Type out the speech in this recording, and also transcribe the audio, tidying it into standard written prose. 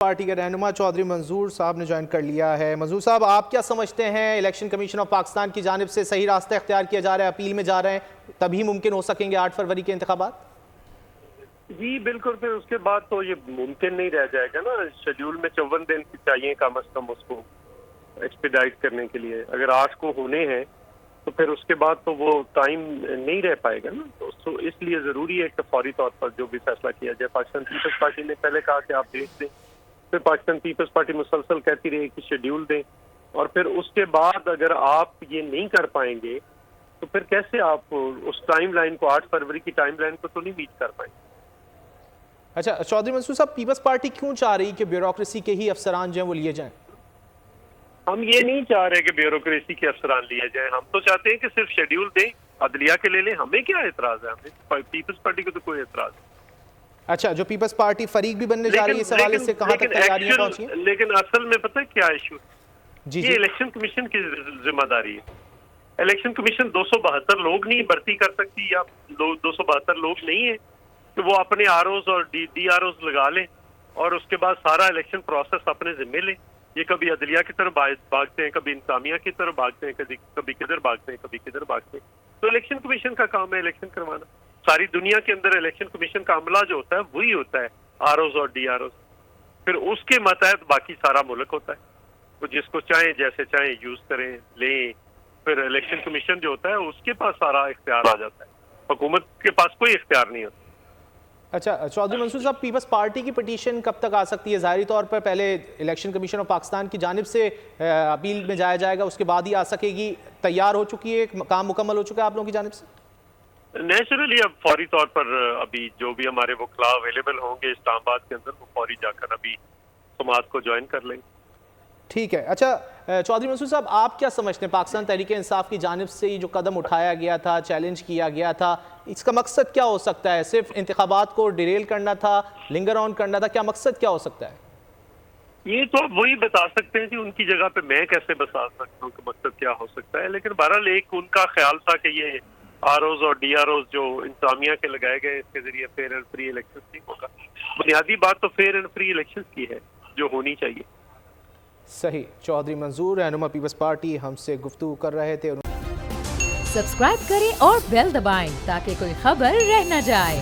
Party کے رہنما چودھری منظور صاحب نے جوائن کر لیا ہے۔ منظور صاحب، آپ کیا سمجھتے ہیں الیکشن کمیشن آف پاکستان کی جانب سے صحیح راستہ اختیار کیا جا رہا ہے، اپیل میں جا رہے ہیں، تبھی ممکن ہو سکیں گے 8 فروری کے انتخابات؟ جی بالکل، پھر اس کے بعد تو یہ ممکن نہیں رہ جائے گا نا۔ شیڈیول میں 54 دن چاہیے کم از کم اس کو ایکسپیڈائٹ کرنے کے لیے۔ اگر 8 کو ہونے ہیں تو پھر اس کے بعد تو وہ ٹائم نہیں رہ پائے گا نا۔ تو اس لیے ضروری ہے کہ فوری طور پر جو بھی فیصلہ کیا جائے۔ پاکستان پیپلز پارٹی نے پہلے کہا کہ آپ ڈیٹ دیں، پھر پاکستان پیپلز پارٹی مسلسل کہتی رہی کہ شیڈیول دیں، اور پھر اس کے بعد اگر آپ یہ نہیں کر پائیں گے تو پھر کیسے آپ اس ٹائم لائن کو 8 فروری کی ٹائم لائن کو تو نہیں میٹ کر پائیں گے۔ اچھا چودھری منصور صاحب، پیپلز پارٹی کیوں چاہ رہی کہ بیوروکریسی کے ہی افسران جو ہیں وہ لیے جائیں؟ ہم یہ نہیں چاہ رہے کہ بیوروکریسی کے افسران لیے جائیں، ہم تو چاہتے ہیں کہ صرف شیڈیول دیں، عدلیہ کے لے لیں۔ ہمیں کیا اعتراض ہے؟ ہمیں پیپلز پارٹی کو تو کوئی اعتراض نہیں۔ اچھا، جو پیپلز پارٹی فریق بھی بننے جا رہی ہے اس حوالے سے کہاں تک تیاریاں پہنچی ہیں؟ لیکن اصل میں پتہ کیا ایشو؟ جی یہ الیکشن کمیشن کی ذمہ داری ہے۔ الیکشن کمیشن 272 لوگ نہیں بھرتی کر سکتی، یا 272 لوگ نہیں ہیں کہ وہ اپنے آر اوز اور ڈی آر اوز لگا لیں اور اس کے بعد سارا الیکشن پروسیس اپنے ذمہ لیں۔ یہ کبھی عدلیہ کی طرف بھاگتے ہیں، کبھی انتظامیہ کی طرف بھاگتے ہیں، کبھی کدھر بھاگتے ہیں، کبھی کدھر بھاگتے ہیں۔ تو الیکشن کمیشن کا کام ہے الیکشن کروانا۔ ساری دنیا کے اندر الیکشن کمیشن کا عملہ جو ہوتا ہے وہی ہوتا ہے، آر اوز اور ڈی آر اوز۔ پھر اس کے ماتحت باقی سارا ملک ہوتا ہے، وہ جس کو چاہیں جیسے چاہیں یوز کریں لیں۔ پھر الیکشن کمیشن جو ہوتا ہے اس کے پاس سارا اختیار آ جاتا ہے، حکومت کے پاس کوئی اختیار نہیں ہوتا۔ اچھا چودھری منصور صاحب، پیپلز پارٹی کی پٹیشن کب تک آ سکتی ہے؟ ظاہری طور پر پہلے الیکشن کمیشن آف پاکستان کی جانب سے اپیل میں جایا جائے گا، اس کے بعد ہی آ سکے گی۔ تیار ہو چکی ہے، کام مکمل ہو چکا ہے آپ لوگوں کی جانب سے؟ نیچرلی اب فوری طور پر ابھی جو بھی ہمارے وکلاء اویلیبل ہوں گے اسلام آباد کے اندر، وہ فوری جا کر ابھی سماعت کو جوائن کر لیں گے۔ ٹھیک ہے۔ اچھا چودھری منصور صاحب، آپ کیا سمجھتے ہیں پاکستان تحریک انصاف کی جانب سے یہ جو قدم اٹھایا گیا تھا، چیلنج کیا گیا تھا، اس کا مقصد کیا ہو سکتا ہے؟ صرف انتخابات کو ڈیریل کرنا تھا، لنگر آن کرنا تھا؟ کیا مقصد کیا ہو سکتا ہے؟ یہ تو وہی بتا سکتے ہیں کہ ان کی جگہ پہ میں کیسے بتا سکتا ہوں کہ مقصد کیا ہو سکتا ہے، لیکن بہرحال ایک ان کا خیال تھا کہ یہ آر اوز اور ڈی آر اوز جو انتظامیہ کے لگائے گئے، اس کے ذریعے فیئر اینڈ فری الیکشن نہیں ہوگا۔ بنیادی بات تو فیئر اینڈ فری الیکشن کی ہے جو ہونی چاہیے۔ صحیح۔ چودھری منظور رہنما پیپلز پارٹی ہم سے گفتگو کر رہے تھے۔ سبسکرائب کریں اور بیل دبائیں تاکہ کوئی خبر رہ نہ جائے۔